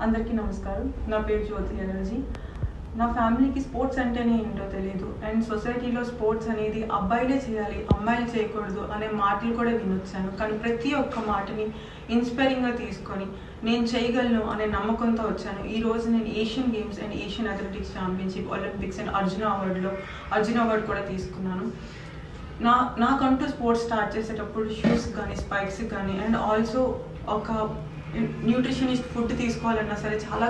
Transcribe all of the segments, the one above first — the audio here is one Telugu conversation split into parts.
అందరికీ నమస్కారం. నా పేరు జ్యోతి ఎనర్జీ. నా ఫ్యామిలీకి స్పోర్ట్స్ అంటేనే ఏంటో తెలియదు. అండ్ సొసైటీలో స్పోర్ట్స్ అనేది అబ్బాయిలే చేయాలి, అమ్మాయిలు చేయకూడదు అనే మాటలు కూడా వినొచ్చాను. కానీ ప్రతి ఒక్క మాటని ఇన్స్పైరింగ్గా తీసుకొని నేను చేయగలను అనే నమ్మకంతో వచ్చాను. ఈరోజు నేను Asian games and Asian athletics championship, Olympics and Arjuna award కూడా తీసుకున్నాను. నాకంటూ స్పోర్ట్స్ స్టార్ట్ చేసేటప్పుడు షూస్ కానీ స్పైక్స్ కానీ అండ్ ఆల్సో ఒక న్యూట్రిషనిస్ట్ ఫుడ్ తీసుకోవాలన్నా సరే చాలా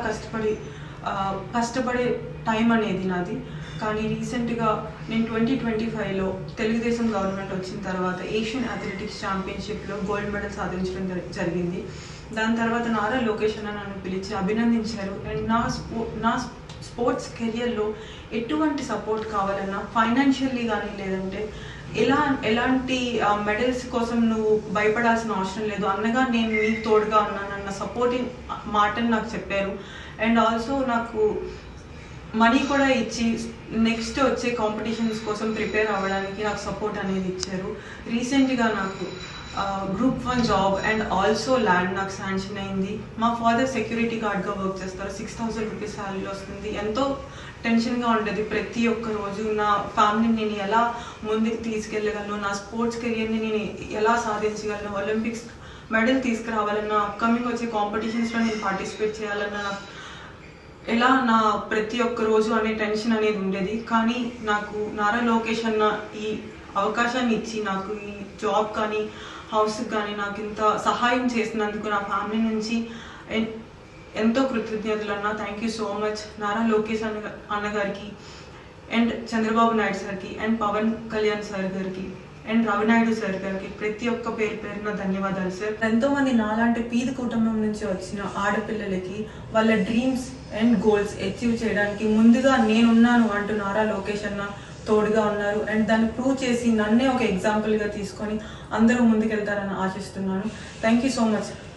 కష్టపడే టైం అనేది నాది. కానీ రీసెంట్గా నేను 2025లో తెలుగుదేశం గవర్నమెంట్ వచ్చిన తర్వాత ఏషియన్ అథ్లెటిక్స్ ఛాంపియన్షిప్లో గోల్డ్ మెడల్ సాధించడం జరిగింది. దాని తర్వాత నారా లోకేష్ అన్న నన్ను పిలిచి అభినందించారు. అండ్ నా స్పోర్ట్స్ కెరియర్లో ఎటువంటి సపోర్ట్ కావాలన్నా ఫైనాన్షియల్లీ కానీ లేదంటే ఎలాంటి మెడల్స్ కోసం నువ్వు భయపడాల్సిన అవసరం లేదు, అన్నగా నేను నీకు తోడుగా ఉన్నానన్న సపోర్టింగ్ మాటను నాకు చెప్పారు. అండ్ ఆల్సో నాకు మనీ కూడా ఇచ్చి నెక్స్ట్ వచ్చే కాంపిటీషన్స్ కోసం ప్రిపేర్ అవ్వడానికి నాకు సపోర్ట్ అనేది ఇచ్చారు. రీసెంట్గా నాకు group 1 job and also land నాకు శాంక్షన్ అయింది. మా ఫాదర్ సెక్యూరిటీ గార్డ్గా వర్క్ చేస్తారు. 6,000 రూపీస్ శాలరీ వస్తుంది. ఎంతో టెన్షన్గా ఉంటుంది ప్రతి ఒక్క రోజు. నా ఫ్యామిలీని నేను ఎలా ముందుకు తీసుకెళ్ళగలను, నా స్పోర్ట్స్ కెరియర్ని నేను ఎలా సాధించగలను, ఒలింపిక్స్ మెడల్ తీసుకురావాలన్నా, అప్కమింగ్ వచ్చే కాంపిటీషన్స్లో నేను పార్టిసిపేట్ చేయాలన్నా, ఎలా నా ప్రతి ఒక్క రోజు అనే టెన్షన్ అనేది ఉండేది. కానీ నాకు నారా లోకేష్ అన్న ఈ అవకాశాన్ని ఇచ్చి నాకు ఈ జాబ్ కానీ హౌస్కి కానీ నాకు ఇంత సహాయం చేసినందుకు నా ఫ్యామిలీ నుంచి ఎంతో కృతజ్ఞతలు అన్న. Thank you so much Nara Lokesh అన్నగారికి అండ్ చంద్రబాబు నాయుడు సార్కి అండ్ పవన్ కళ్యాణ్ సార్ గారికి అండ్ రవినాయుడు సార్ గారికి ప్రతి ఒక్క పేరున ధన్యవాదాలు సార్. ఎంతోమంది నాలాంటి పీద కుటుంబం నుంచి వచ్చిన ఆడపిల్లలకి వాళ్ళ డ్రీమ్స్ అండ్ గోల్స్ అచీవ్ చేయడానికి ముందుగా నేనున్నాను అంటూ నారా లోకేష్ అన్న తోడుగా ఉన్నారు. అండ్ దాన్ని ప్రూవ్ చేసి నన్నే ఒక ఎగ్జాంపుల్గా తీసుకొని అందరూ ముందుకెళ్తారని ఆశిస్తున్నాను. Thank you so much.